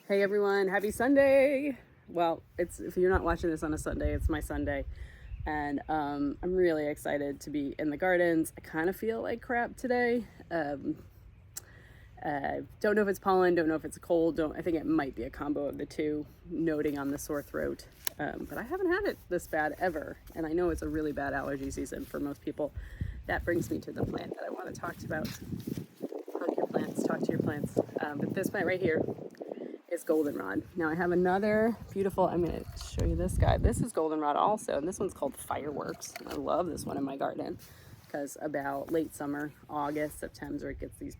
Hey everyone, happy Sunday. Well, if you're not watching this on a Sunday, it's my Sunday. And I'm really excited to be in the gardens. I kind of feel like crap today. Don't know if it's pollen, don't know if it's cold. I think it might be a combo of the two, noting on the sore throat. But I haven't had it this bad ever. And I know it's a really bad allergy season for most people. That brings me to the plant that I want to talk about. Hug your plants, talk to your plants. But this plant right here is Goldenrod. Now I have another beautiful, I'm going to show you this guy. This is Goldenrod also, and this one's called Fireworks. I love this one in my garden because about late summer, August, September, it gets these,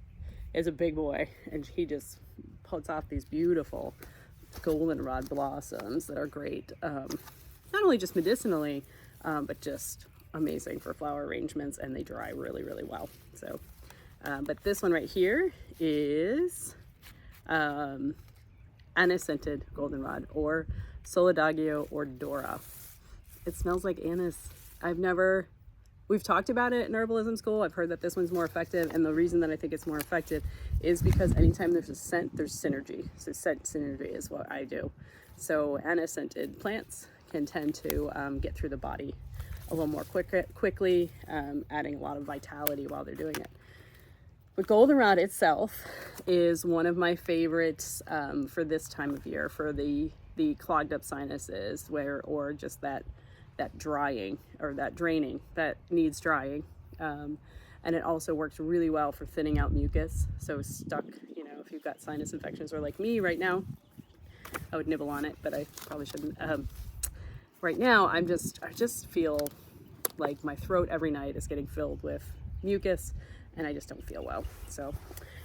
it's a big boy, and he just puts off these beautiful Goldenrod blossoms that are great, not only just medicinally, but just amazing for flower arrangements, and they dry really, really well. So, but this one right here is anise-scented goldenrod, or Solidago Odora. It smells like anise. We've talked about it in herbalism school. I've heard that this one's more effective, and the reason that I think it's more effective is because anytime there's a scent, there's synergy. So scent synergy is what I do. So anise-scented plants can tend to get through the body a little more quickly, adding a lot of vitality while they're doing it. But Goldenrod itself is one of my favorites for this time of year, for the clogged up sinuses, or just that drying or that draining that needs drying. And it also works really well for thinning out mucus. So stuck, if you've got sinus infections, or like me right now, I would nibble on it, but I probably shouldn't. Right now, I just feel like my throat every night is getting filled with mucus, and I just don't feel well. So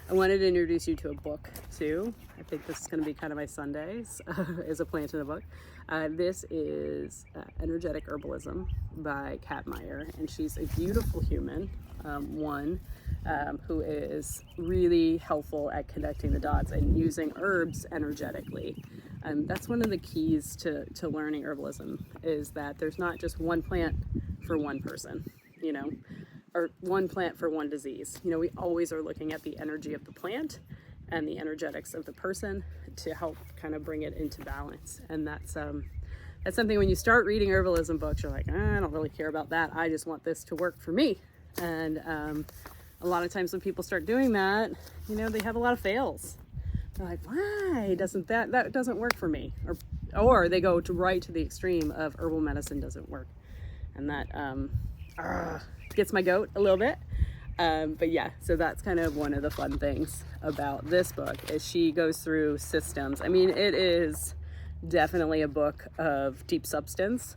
I wanted to introduce you to a book too. I think this is going to be kind of my Sundays as a plant in a book. This is Energetic Herbalism by Kat Meyer, and she's a beautiful human, who is really helpful at connecting the dots and using herbs energetically. That's one of the keys to learning herbalism, is that there's not just one plant for one person, or one plant for one disease. We always are looking at the energy of the plant and the energetics of the person to help kind of bring it into balance. And that's something, when you start reading herbalism books, you're like, I don't really care about that. I just want this to work for me. And a lot of times when people start doing that, they have a lot of fails. They're like, why doesn't that doesn't work for me? Or they go right to the extreme of herbal medicine doesn't work. And that gets my goat a little bit. But yeah, so that's kind of one of the fun things about this book, is she goes through systems. I mean, it is definitely a book of deep substance.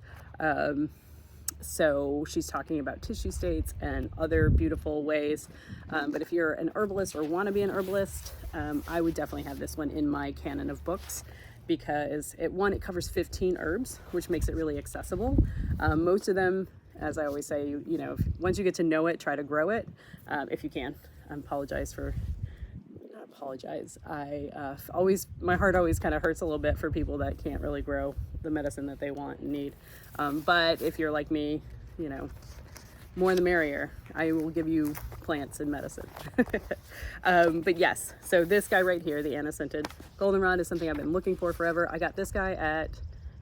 So she's talking about tissue states and other beautiful ways. But if you're an herbalist or want to be an herbalist, I would definitely have this one in my canon of books, because it covers 15 herbs, which makes it really accessible. Most of them, as I always say, once you get to know it, try to grow it if you can. My heart always kind of hurts a little bit for people that can't really grow the medicine that they want and need. But if you're like me, more the merrier. I will give you plants and medicine. But yes, so this guy right here, the anise-scented Goldenrod, is something I've been looking for forever. I got this guy at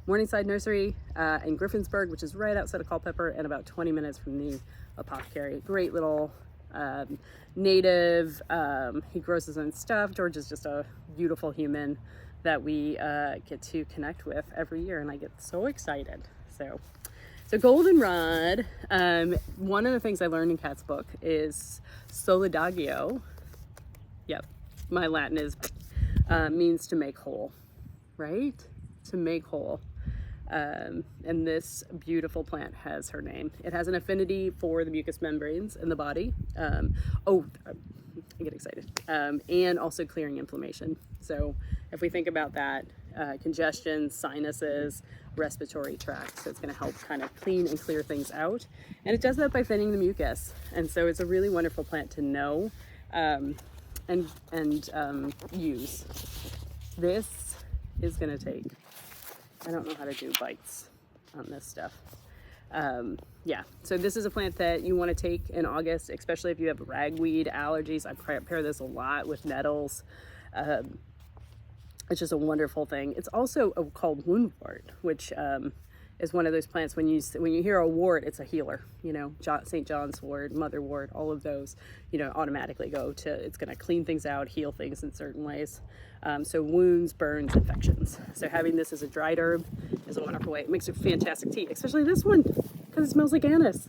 Morningside Nursery in Griffinsburg, which is right outside of Culpeper and about 20 minutes from the apothecary. Great little native. He grows his own stuff. George is just a beautiful human that we get to connect with every year, and I get so excited. So Goldenrod, one of the things I learned in Kat's book is Solidago. Yep, my Latin is means to make whole, right? To make whole. And this beautiful plant has her name. It has an affinity for the mucous membranes in the body. I get excited. And also clearing inflammation. So if we think about that, congestion, sinuses, respiratory tract. So it's going to help kind of clean and clear things out. And it does that by thinning the mucus. And so it's a really wonderful plant to know and use. This is going to take, I don't know how to do bites on this stuff. Yeah, so this is a plant that you want to take in August, especially if you have ragweed allergies. I pair this a lot with nettles. It's just a wonderful thing. It's also called woundwort, which is one of those plants when you hear a wart, it's a healer. You know, St. John's wort, motherwort, all of those, you know, automatically go to, it's going to clean things out, heal things in certain ways. So wounds, burns, infections. So having this as a dried herb is a wonderful way. It makes a fantastic tea, especially this one, because it smells like anise.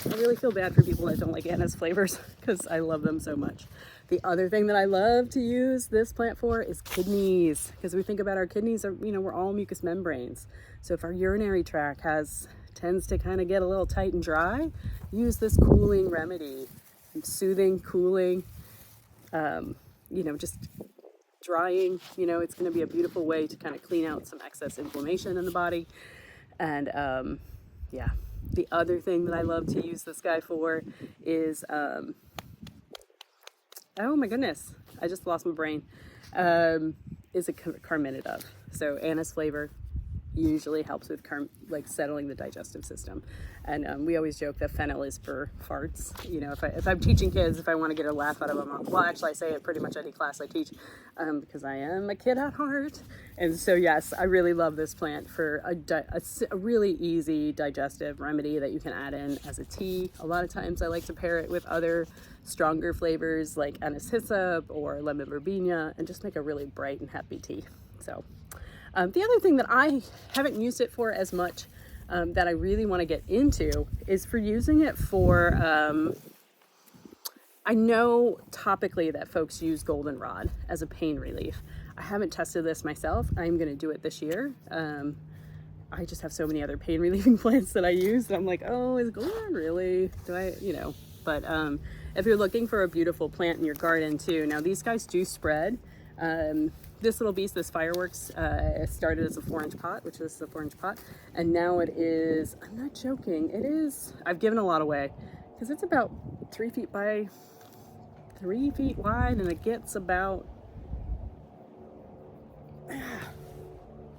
I really feel bad for people that don't like anise flavors because I love them so much. The other thing that I love to use this plant for is kidneys, because we think about our kidneys are, you know, we're all mucous membranes. So if our urinary tract tends to kind of get a little tight and dry, use this cooling remedy, soothing, cooling, you know, just drying. You know, it's going to be a beautiful way to kind of clean out some excess inflammation in the body. And yeah, the other thing that I love to use this guy for is oh my goodness, I just lost my brain, is a carminative. So anise flavor usually helps with like settling the digestive system. And we always joke that fennel is for farts. You know, if I'm teaching kids, if I want to get a laugh out of them, well, actually I say it pretty much any class I teach, because I am a kid at heart. And so yes, I really love this plant for a really easy digestive remedy that you can add in as a tea. A lot of times I like to pair it with other stronger flavors like anise-scented or lemon verbena, and just make a really bright and happy tea. So the other thing that I haven't used it for as much, that I really want to get into, is for using it for, I know topically that folks use goldenrod as a pain relief. I haven't tested this myself. I'm going to do it this year. I just have so many other pain relieving plants that I use that I'm like, oh, is goldenrod really? Do I, you know, but if you're looking for a beautiful plant in your garden too, now these guys do spread. This little beast, this fireworks, started as a 4-inch pot, which is a 4-inch pot, and now it is, I'm not joking, it is, I've given a lot away, because it's about 3 feet by 3 feet wide, and it gets about,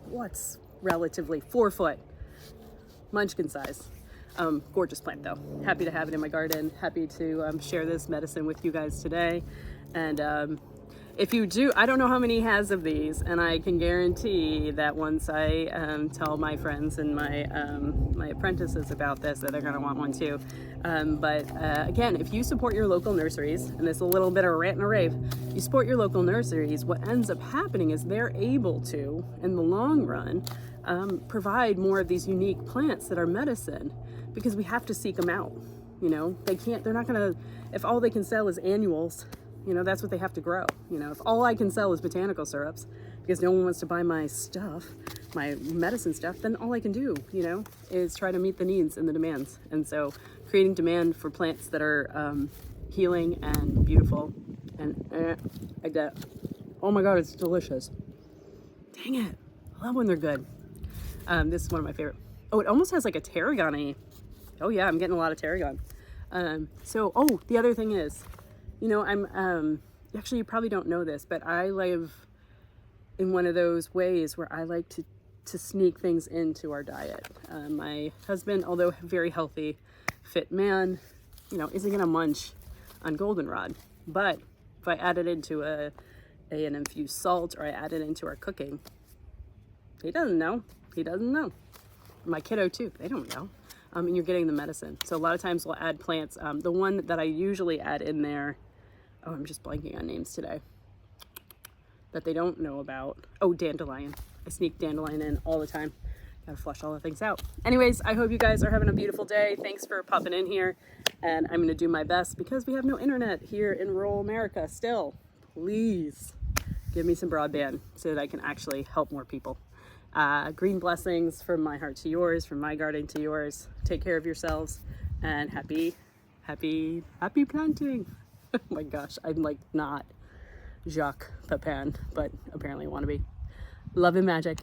what's relatively 4 foot, munchkin size. Gorgeous plant though. Happy to have it in my garden. Happy to share this medicine with you guys today. And if you do, I don't know how many he has of these, and I can guarantee that once I tell my friends and my apprentices about this, that they're going to want one too. But again, if you support your local nurseries, and this is a little bit of a rant and a rave, you support your local nurseries, what ends up happening is they're able to, in the long run, provide more of these unique plants that are medicine, because we have to seek them out. You know, they're not going to, if all they can sell is annuals, you know, that's what they have to grow. You know, if all I can sell is botanical syrups because no one wants to buy my stuff, my medicine stuff, then all I can do, you know, is try to meet the needs and the demands. And so creating demand for plants that are healing and beautiful and like that. Oh my God, it's delicious. Dang it. I love when they're good. This is one of my favorite. Oh, it almost has like a tarragon-y. Oh yeah, I'm getting a lot of tarragon. Oh, the other thing is, you know, I'm, actually you probably don't know this, but I live in one of those ways where I like to sneak things into our diet. My husband, although very healthy, fit man, you know, isn't gonna munch on goldenrod. But if I add it into an infused salt, or I add it into our cooking, he doesn't know. He doesn't know. My kiddo too, they don't know. And you're getting the medicine. So a lot of times we'll add plants. The one that I usually add in there, oh, I'm just blanking on names today, that they don't know about. Oh, dandelion. I sneak dandelion in all the time. Gotta flush all the things out. Anyways, I hope you guys are having a beautiful day. Thanks for popping in here. And I'm gonna do my best, because we have no internet here in rural America still. Please give me some broadband so that I can actually help more people. Green blessings from my heart to yours, from my garden to yours. Take care of yourselves, and happy planting. Oh my gosh, I'm like not Jacques Pepin, but apparently want to be. Love and magic.